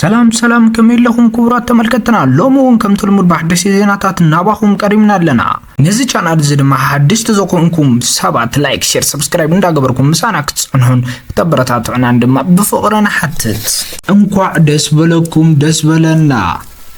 ሰላም ሰላም ከመለኹም ክቡራት ተመልከትና ሎሞን ከም ትልሙድ ባሕደስ ዜናታት እናባኹም ቀሪምና ኣለና ነዚ ቻናል እዚ ድማ ሓድሽ ተዘኮንኩም ሰባት ላይክ ሼር ሰብስክራይብ እንዳገበርኩም ምሳና ክትጽንሑን ተበረታቱና ድማ ብፍቅርና ሓትት እንኳዕ ደስ በለኩም ደስ በለና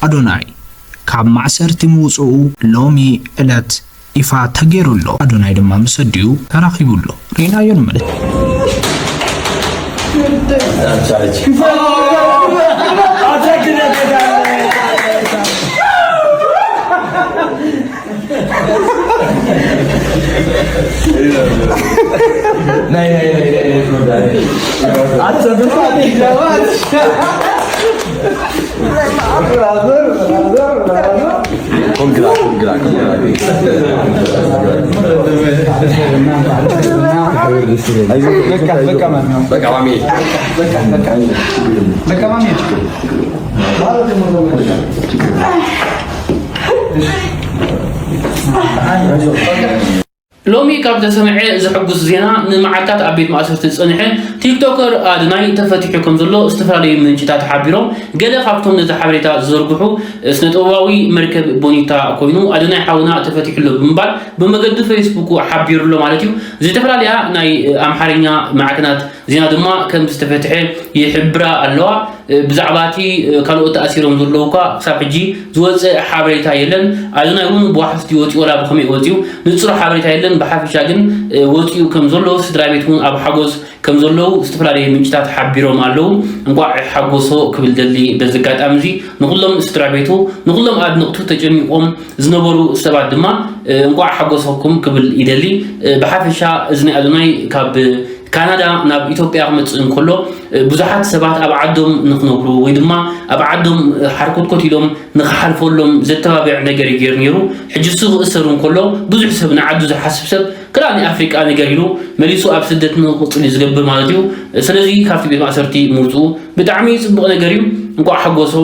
አዶናይ ካብ ማዕሰርቲ ምውጽኡ ሎሚ ዕለት ይፋ ተገይሩሎ አዶናይ ድማ መስዲዩ ተራኺቡሎ ሪናዮ ንመለስ لومي كابتا سمعي زحقوس زينا نمعكات عبيد مؤسسة الصنحة تيك توكر أدناي تفتحكم زلو استفادة من شتات حابيرو قال خافتهم نتحابريتا زرقحو سنتواوي مركب بونيتا كوينو أدناي حاولنا تفتح له بمبال بمجد فيسبوك حابير له مالتيو زي تفراليا ناي أمحارينيا معكنات زينا دما كم تفتحه يحبرا اللوا بزعباتي كانوا تأثيرهم زلوكا سابجي زوج حابريتا يلن أدناي هم بواحد يوتي ولا بخمي يوتيو نتصور حابريتا يلن بحافشا ግን ወጪው ከም ዘሎ ስድራቤቱን ኣብ ሓጎስ ከም ዘሎ ዝተፈላለዩ ምንጭታት ሓቢሮም ኣለው እንኳዕ ሓጎሶ ክብል ደሊ በዝጋጣም እዚ ንኹሎም ስድራቤቱ ንኹሎም ኣድንቅቱ ተጨሚቆም ዝነበሩ ሰባት ድማ እንኳዕ ሓጎሶኩም ክብል ይደሊ በሓፈሻ እዝኒ ኣዶናይ ካብ ካናዳ ናብ ኢትዮጵያ ክመጽእ እንከሎ ብዙሓት ሰባት ኣብ ዓዶም ንኽነብሩ ወይ ድማ ኣብ ዓዶም ሓርኮትኮት ኢሎም ንኽሓልፈሎም ዘተባብዕ ነገር ይገይር ነይሩ ሕጂ እሱ እሰሩ እንከሎ ብዙሕ ሰብ ንዓዱ ዝሓስብ ሰብ ክላኒ ኣፍሪቃ ነገር ኢሉ መሊሱ ኣብ ስደት ንኽቕፅል ዝገብር ማለት እዩ ስለዚ ካብቲ ቤት ማእሰርቲ ምውፅኡ ብጣዕሚ ጽቡቕ ነገር እዩ እንኳዕ ሓጎሶ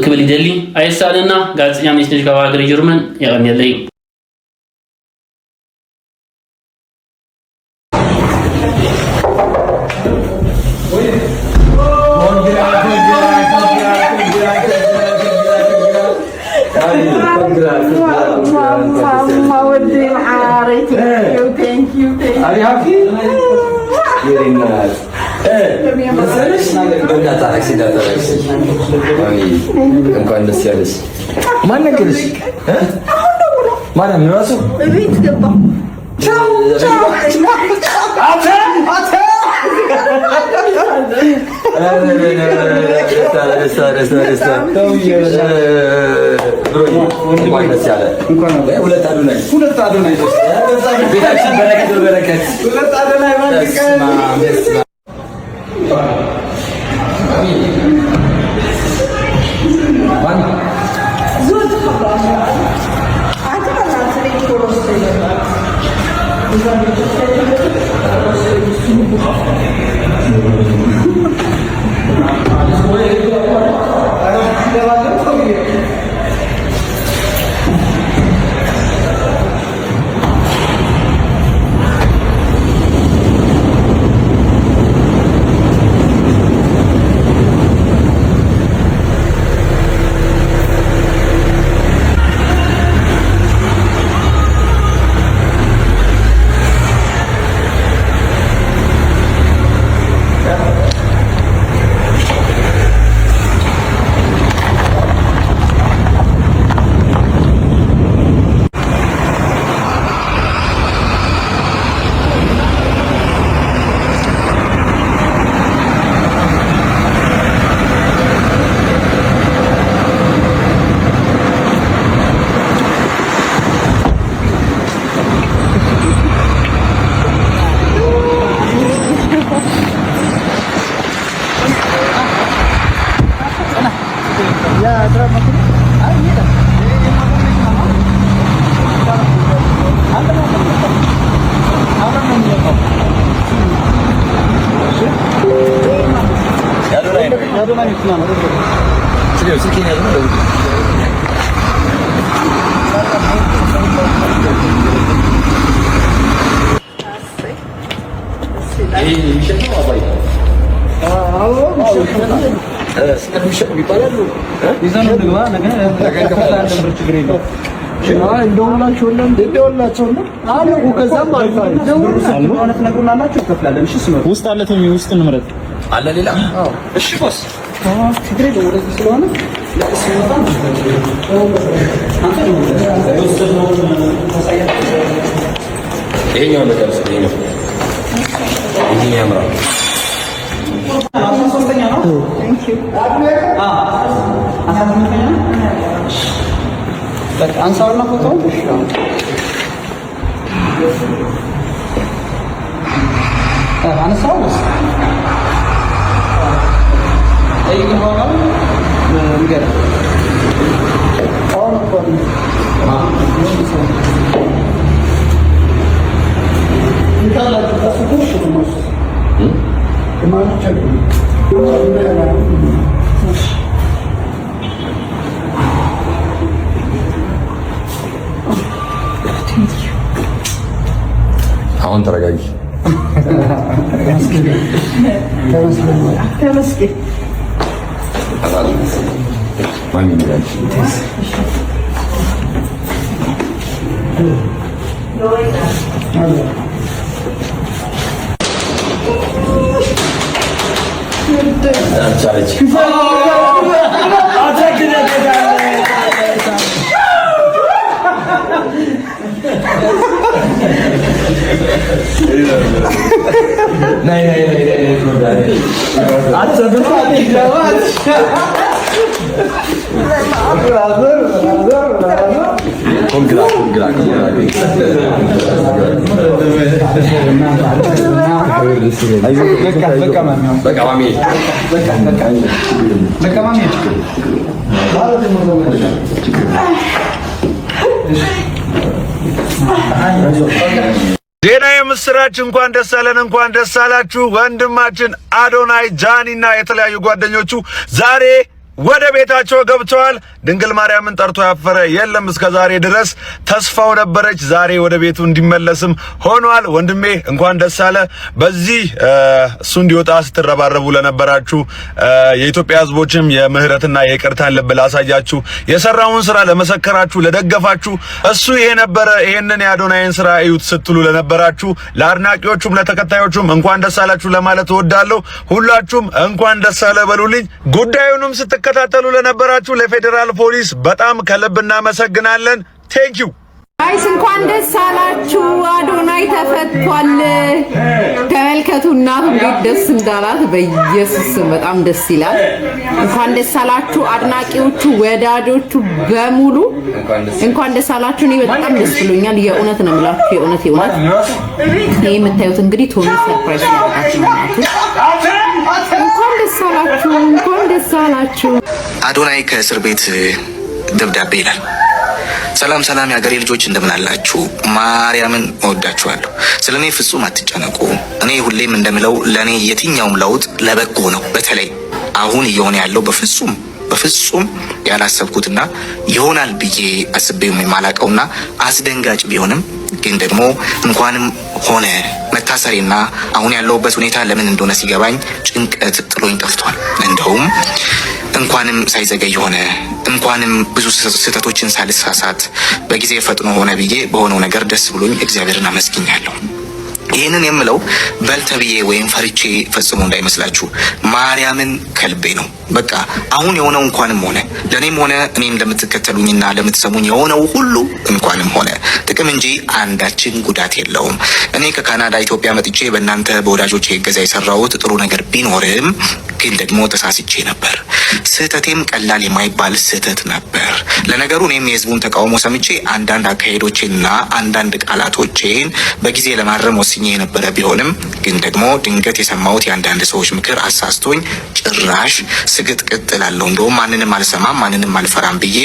ክብል ይደሊ ኣየሳለና ጋዜጠኛ ሚኒስትር ካብ ሃገር ጀርመን ይቐኒለይ Thank you. Are you happy? Very nice. በእናትህ አክሲዳንት እንኳን ደስ ያለሽ። ማን ነገርሽ? ማን ነው ራሱ? እቤት ገባ። ስለሚሸጥ ይባላል ይዘን እንግባ ነገ ከፈላን ብር ችግር የለውም ውስጥ አለ ውስጥ እንምረጥ አለ ሌላ እሺ ቦስ ይሄኛው ነገር ስለኛው ይሄ ያምራል ሶስተኛ ነው አንሳውና ፎቶ አንሳው አሁን ተረጋጊ። ተመስገን ማን ይላል? ዜና የምስራች እንኳን ደስ አለን፣ እንኳን ደስ አላችሁ። ወንድማችን አዶናይ ጃኒና የተለያዩ ጓደኞቹ ዛሬ ወደ ቤታቸው ገብተዋል። ድንግል ማርያምን ጠርቶ ያፈረ የለም እስከ ዛሬ ድረስ። ተስፋው ነበረች፣ ዛሬ ወደ ቤቱ እንዲመለስም ሆኗል። ወንድሜ እንኳን ደስ አለ። በዚህ እሱ እንዲወጣ ስትረባረቡ ለነበራችሁ የኢትዮጵያ ሕዝቦችም የምህረትና የይቅርታን ልብ ላሳያችሁ፣ የሰራውን ስራ ለመሰከራችሁ፣ ለደገፋችሁ፣ እሱ ይሄ ነበረ ይሄንን የአዶናይን ስራ እዩት ስትሉ ለነበራችሁ፣ ለአድናቂዎቹም ለተከታዮቹም እንኳን ደስ አላችሁ ለማለት እወዳለሁ። ሁላችሁም እንኳን ደስ አለ በሉልኝ። ጉዳዩንም ስትከታተሉ ለነበራችሁ ለፌዴራል ፖሊስ በጣም ከልብ እናመሰግናለን። ቴንኪው ጋይስ፣ እንኳን ደስ አላችሁ። አዶናይ ተፈቷል። ተመልከቱ እናቱ እንዴት ደስ እንዳላት በኢየሱስ በጣም ደስ ይላል። እንኳን ደስ አላችሁ አድናቂዎቹ፣ ወዳጆቹ በሙሉ እንኳን ደስ አላችሁ። እኔ በጣም ደስ ብሎኛል። የእውነት ነው የምላችሁ፣ የእውነት ይሄ የምታዩት እንግዲህ ቶሚ ሰርፕራይዝ ያደርጋችሁ እናቱ። እንኳን ደስ አላችሁ፣ እንኳን ደስ አላችሁ። አዶናይ ከእስር ቤት ደብዳቤ ይላል። ሰላም ሰላም የሀገሬ ልጆች እንደምን አላችሁ? ማርያምን እወዳችኋለሁ። ስለኔ ፍጹም አትጨነቁ። እኔ ሁሌም እንደምለው ለኔ የትኛውም ለውጥ ለበጎ ነው። በተለይ አሁን እየሆነ ያለው በፍጹም ያላሰብኩትና ይሆናል ብዬ አስቤው የማላቀውና አስደንጋጭ ቢሆንም ግን ደግሞ እንኳንም ሆነ መታሰሬና አሁን ያለውበት ሁኔታ ለምን እንደሆነ ሲገባኝ ጭንቀት ጥሎኝ ጠፍቷል። እንደውም እንኳንም ሳይዘገይ ሆነ፣ እንኳንም ብዙ ስህተቶችን ሳልሳሳት በጊዜ ፈጥኖ ሆነ ብዬ በሆነው ነገር ደስ ብሎኝ እግዚአብሔርን አመስግኛለሁ። ይህንን የምለው በልተብዬ ወይም ፈርቼ ፈጽሞ እንዳይመስላችሁ፣ ማርያምን ከልቤ ነው። በቃ አሁን የሆነው እንኳንም ሆነ ለኔም ሆነ እኔም ለምትከተሉኝና ለምትሰሙኝ የሆነው ሁሉ እንኳንም ሆነ ጥቅም እንጂ አንዳችን ጉዳት የለውም። እኔ ከካናዳ ኢትዮጵያ መጥቼ በእናንተ በወዳጆቼ እገዛ የሰራሁት ጥሩ ነገር ቢኖርም ግን ደግሞ ተሳስቼ ነበር። ስህተቴም ቀላል የማይባል ስህተት ነበር። ለነገሩ እኔም የህዝቡን ተቃውሞ ሰምቼ አንዳንድ አካሄዶቼንና አንዳንድ ቃላቶቼን በጊዜ ለማረም ወስኜ የነበረ ቢሆንም ግን ደግሞ ድንገት የሰማሁት የአንዳንድ ሰዎች ምክር አሳስቶኝ ጭራሽ ስግጥቅጥ እላለሁ። እንደውም ማንንም አልሰማም ማንንም አልፈራም ብዬ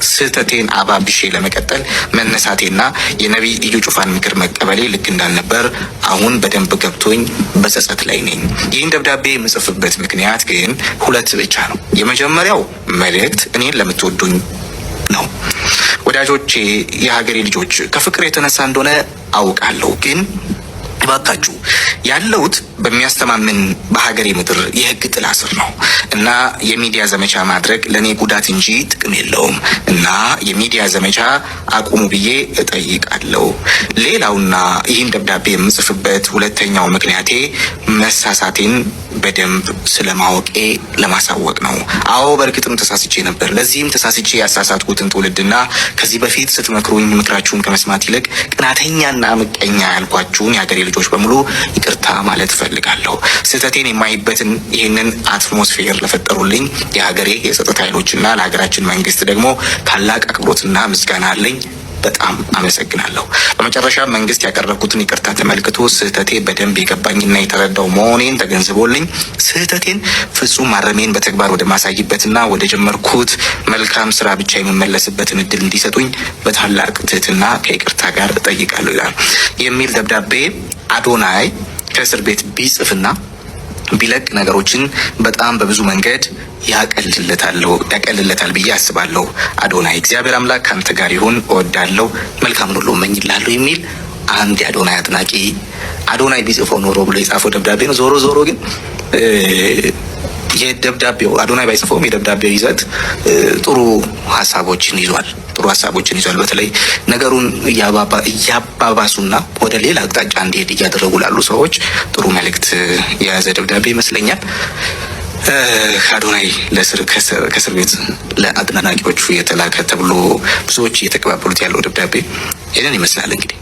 ስህተቴን አባብሼ ለመቀጠል መነሳቴና የነቢይ ኢዩ ጩፋን ምክር መቀበሌ ልክ እንዳልነበር አሁን በደንብ ገብቶኝ በጸጸት ላይ ነኝ። ይህን ደብዳቤ የምጽፍበት ምክንያት ግን ሁለት ብቻ ነው። የመጀመሪያው መልእክት እኔን ለምትወዱኝ ነው። ወዳጆቼ፣ የሀገሬ ልጆች፣ ከፍቅር የተነሳ እንደሆነ አውቃለሁ ግን እባካችሁ ያለውት በሚያስተማምን በሀገሬ ምድር የህግ ጥላ ስር ነው እና የሚዲያ ዘመቻ ማድረግ ለኔ ጉዳት እንጂ ጥቅም የለውም እና የሚዲያ ዘመቻ አቁሙ ብዬ እጠይቃለሁ። ሌላውና ይህን ደብዳቤ የምጽፍበት ሁለተኛው ምክንያቴ መሳሳቴን በደንብ ስለማወቄ ለማሳወቅ ነው። አዎ በእርግጥም ተሳስቼ ነበር። ለዚህም ተሳስቼ ያሳሳትኩትን ትውልድና ከዚህ በፊት ስትመክሩኝ ምክራችሁን ከመስማት ይልቅ ቅናተኛና ምቀኛ ያልኳችሁን የሀገሬ ልጆች በሙሉ ይቅርታ ማለት እፈልጋለሁ። ስህተቴን የማይበትን ይህንን አትሞስፌር ለፈጠሩልኝ የሀገሬ የጸጥታ ኃይሎችና ለሀገራችን መንግስት ደግሞ ታላቅ አክብሮትና ምስጋና አለኝ። በጣም አመሰግናለሁ። በመጨረሻ መንግስት ያቀረብኩትን ይቅርታ ተመልክቶ ስህተቴ በደንብ የገባኝና የተረዳው መሆኔን ተገንዝቦልኝ ስህተቴን ፍጹም ማረሜን በተግባር ወደ ማሳይበትና ወደ ጀመርኩት መልካም ስራ ብቻ የምመለስበትን እድል እንዲሰጡኝ በታላቅ ትህትና ከይቅርታ ጋር እጠይቃለሁ ይላል የሚል ደብዳቤ አዶናይ ከእስር ቤት ቢጽፍና ቢለቅ ነገሮችን በጣም በብዙ መንገድ ያቀልለታል ብዬ አስባለሁ። አዶናይ እግዚአብሔር አምላክ ካንተ ጋር ይሁን፣ እወዳለሁ፣ መልካም ሁሉ እመኝልሃለሁ የሚል አንድ የአዶናይ አድናቂ አዶናይ ቢጽፈው ኖሮ ብሎ የጻፈው ደብዳቤ ነው። ዞሮ ዞሮ ግን የደብዳቤው አዶናይ ባይጽፈውም የደብዳቤው ይዘት ጥሩ ሀሳቦችን ይዟል። በተለይ ነገሩን እያባባሱና ወደ ሌላ አቅጣጫ እንዲሄድ እያደረጉ ላሉ ሰዎች ጥሩ መልእክት የያዘ ደብዳቤ ይመስለኛል። አዶናይ ከእስር ቤት ለአድናቂዎቹ የተላከ ተብሎ ብዙዎች እየተቀባበሉት ያለው ደብዳቤ ይህንን ይመስላል እንግዲህ